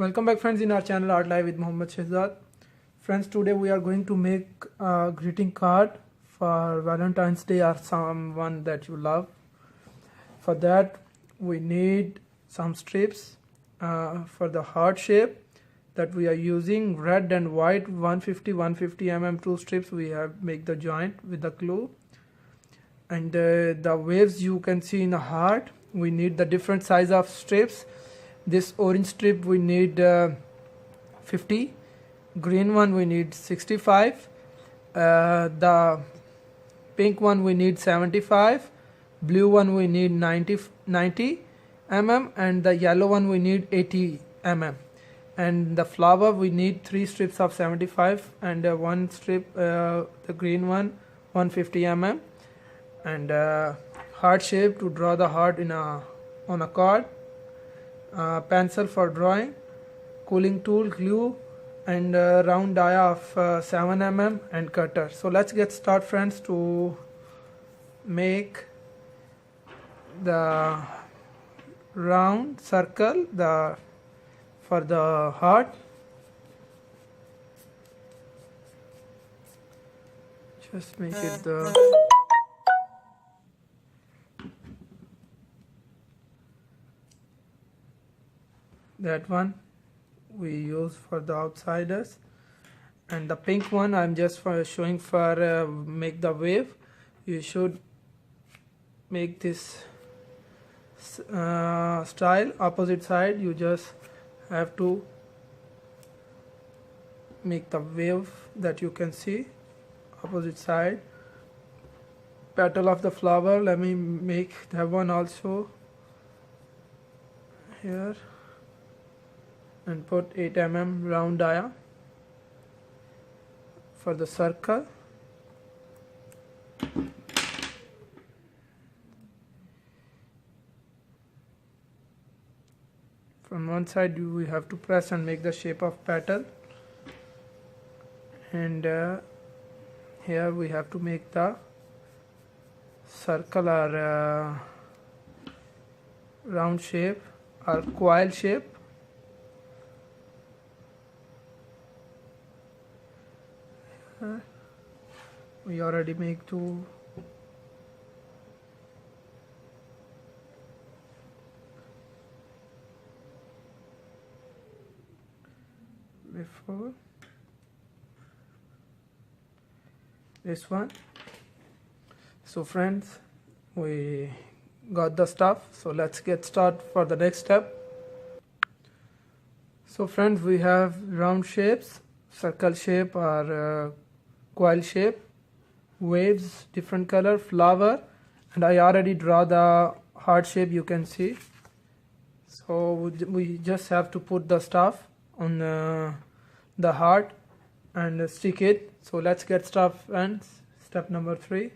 Welcome back friends in our channel Art Live with Mohammed Shehzad. Friends, today we are going to make a greeting card for Valentine's Day or someone that you love. For that we need some strips for the heart shape that we are using red and white 150 mm two strips. We have make the joint with the glue, and the waves you can see in the heart. We need the different size of strips. This orange strip we need 50, green one we need 65, the pink one we need 75, blue one we need 90 mm, and the yellow one we need 80 mm, and the flower we need 3 strips of 75 and one strip the green one 150 mm, and heart shape to draw the heart in on a card, pencil for drawing, cooling tool, glue, and round die of 7 mm and cutter. So let's get started friends to make the round circle for the heart. Just make it that one we use for the outsiders, and the pink one I'm just showing for make the wave. You should make this style opposite side. You just have to make the wave that you can see opposite side. Petal of the flower, let me make that one also here and put 8 mm round dia for the circle. From one side we have to press and make the shape of petal, and here we have to make the circle or round shape or coil shape. We already make two. Before this one. So friends, we got the stuff, so let's get started for the next step. So friends, we have round shapes, circle shape or coil shape, waves, different color, flower, and I already draw the heart shape, you can see. So we just have to put the stuff on the heart and stick it. So let's get started friends. Step number 3.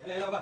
ले लो बा